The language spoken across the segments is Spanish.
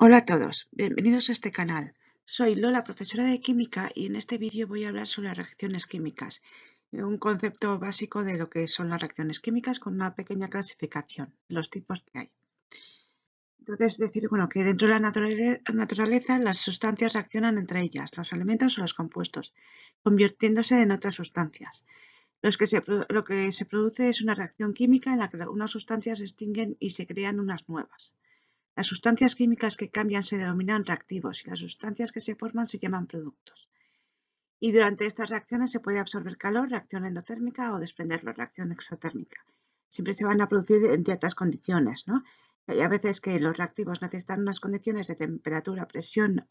Hola a todos, bienvenidos a este canal. Soy Lola, profesora de química, y en este vídeo voy a hablar sobre las reacciones químicas, un concepto básico de lo que son las reacciones químicas con una pequeña clasificación, los tipos que hay. Entonces, decir que dentro de la naturaleza las sustancias reaccionan entre ellas, los elementos o los compuestos, convirtiéndose en otras sustancias. Lo que se produce es una reacción química en la que unas sustancias se extinguen y se crean unas nuevas. Las sustancias químicas que cambian se denominan reactivos y las sustancias que se forman se llaman productos. Y durante estas reacciones se puede absorber calor, reacción endotérmica, o desprenderlo, reacción exotérmica. Siempre se van a producir en ciertas condiciones, ¿no? Hay a veces que los reactivos necesitan unas condiciones de temperatura, presión,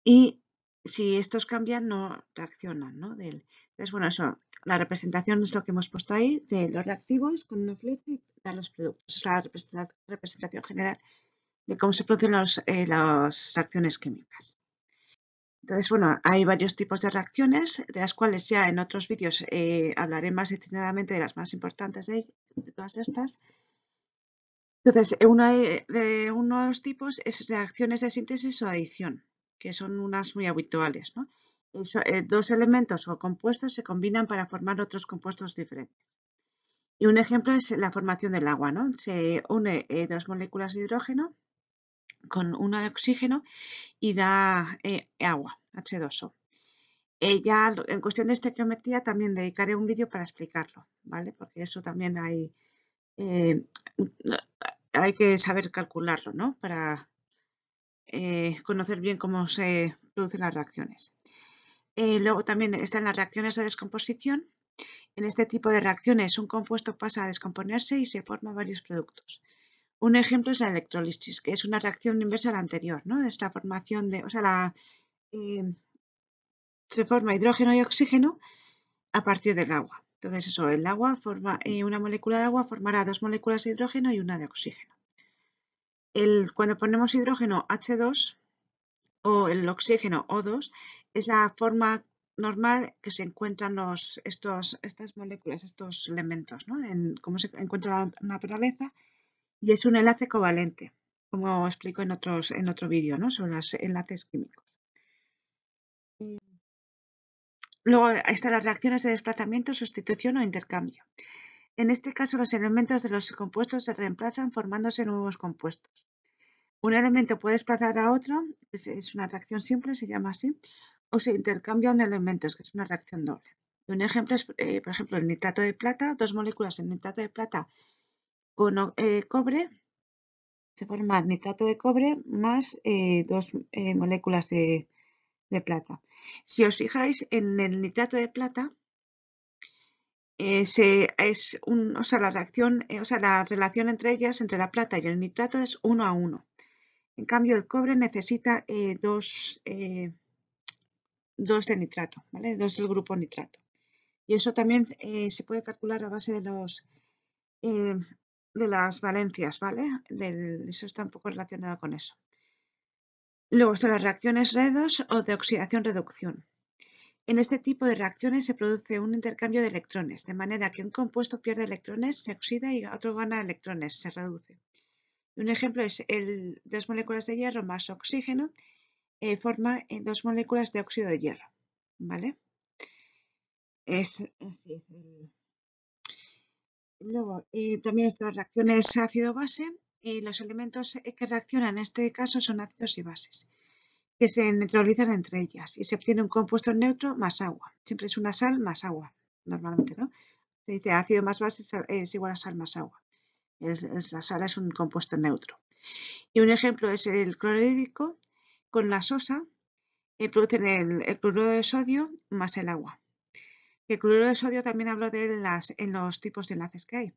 y si estos cambian no reaccionan, ¿no? Entonces, eso, la representación es lo que hemos puesto ahí de los reactivos con una flecha y dar los productos. Es la representación general de cómo se producen las reacciones químicas. Entonces, hay varios tipos de reacciones, de las cuales ya en otros vídeos hablaré más detalladamente de las más importantes de todas estas. Entonces, uno de los tipos es reacciones de síntesis o adición, que son unas muy habituales, ¿no? Dos elementos o compuestos se combinan para formar otros compuestos diferentes. Y un ejemplo es la formación del agua, ¿no? Se une dos moléculas de hidrógeno con una de oxígeno y da agua, H2O. Ya en cuestión de estequiometría también dedicaré un vídeo para explicarlo, ¿vale? Porque eso también hay que saber calcularlo, ¿no? Para conocer bien cómo se producen las reacciones. Luego también están las reacciones de descomposición. En este tipo de reacciones un compuesto pasa a descomponerse y se forman varios productos. Un ejemplo es la electrólisis, que es una reacción inversa a la anterior, ¿no? Es la formación de, se forma hidrógeno y oxígeno a partir del agua. Entonces, el agua forma, una molécula de agua formará dos moléculas de hidrógeno y una de oxígeno. Cuando ponemos hidrógeno H2 o el oxígeno O2, es la forma normal que se encuentran estas moléculas, estos elementos, ¿no? Cómo se encuentra en la naturaleza, y es un enlace covalente, como explico en otro vídeo, ¿no? Sobre los enlaces químicos. Luego están las reacciones de desplazamiento, sustitución o intercambio. En este caso, los elementos de los compuestos se reemplazan formándose nuevos compuestos. Un elemento puede desplazar a otro, es una reacción simple, se llama así, o se intercambian elementos, que es una reacción doble. Un ejemplo es, por ejemplo, el nitrato de plata, dos moléculas de nitrato de plata con cobre, se forma nitrato de cobre más dos moléculas de plata. Si os fijáis en el nitrato de plata, la relación entre ellas, entre la plata y el nitrato, es 1 a 1. En cambio, el cobre necesita dos de nitrato, ¿vale? Dos del grupo nitrato. Y eso también se puede calcular a base de las valencias, ¿vale? Eso está un poco relacionado con eso. Luego están las reacciones redox o de oxidación-reducción. En este tipo de reacciones se produce un intercambio de electrones, de manera que un compuesto pierde electrones, se oxida, y otro gana electrones, se reduce. Un ejemplo es dos moléculas de hierro más oxígeno, forma dos moléculas de óxido de hierro, ¿vale? Es así. Luego, también están las reacciones ácido-base, y los elementos que reaccionan en este caso son ácidos y bases, que se neutralizan entre ellas y se obtiene un compuesto neutro más agua. Siempre es una sal más agua, normalmente, ¿no? Se dice ácido más base es igual a sal más agua. La sal es un compuesto neutro. Y un ejemplo es el clorhídrico con la sosa, producen el cloruro de sodio más el agua. El cloruro de sodio también hablo de él en los tipos de enlaces que hay.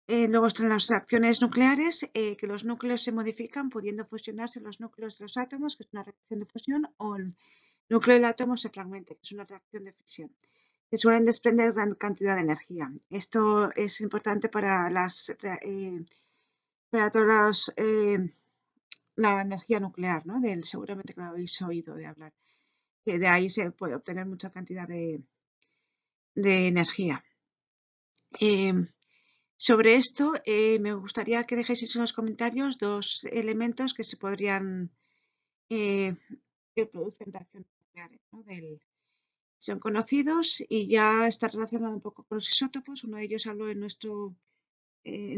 Luego están las reacciones nucleares, que los núcleos se modifican pudiendo fusionarse los núcleos de los átomos, que es una reacción de fusión, o el núcleo del átomo se fragmenta, que es una reacción de fisión. Se suelen desprender gran cantidad de energía. Esto es importante para todas la energía nuclear, ¿no? Seguramente que lo habéis oído de hablar. Que de ahí se puede obtener mucha cantidad de energía. Sobre esto, me gustaría que dejéis en los comentarios dos elementos que se podrían que producen reacciones nucleares, ¿no? Son conocidos y ya está relacionado un poco con los isótopos. Uno de ellos habló en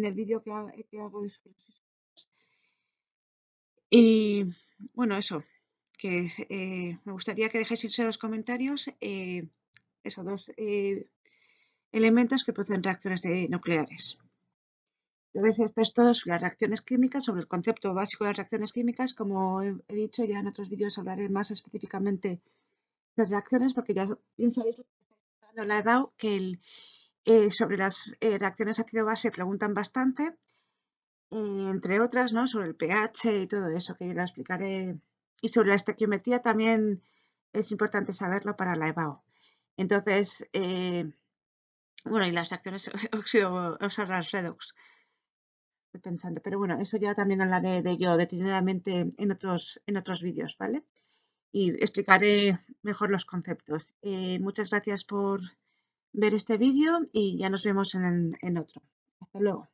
el vídeo que hago de los isótopos. Y bueno, eso, me gustaría que dejéis en los comentarios esos dos elementos que producen reacciones nucleares. Entonces, esto es todo sobre las reacciones químicas, sobre el concepto básico de las reacciones químicas. Como he dicho ya en otros vídeos, hablaré más específicamente de las reacciones, porque ya bien sabéis lo que está hablando la EBAU, que sobre las reacciones ácido-base preguntan bastante, entre otras, ¿no? Sobre el pH y todo eso, que ya lo explicaré. Y sobre la estequiometría también es importante saberlo para la EBAU. Entonces, bueno, y las reacciones óxido-redox. Estoy pensando, pero bueno, eso ya también hablaré de ello detenidamente en otros vídeos, ¿vale? Y explicaré mejor los conceptos. Muchas gracias por ver este vídeo y ya nos vemos en otro. Hasta luego.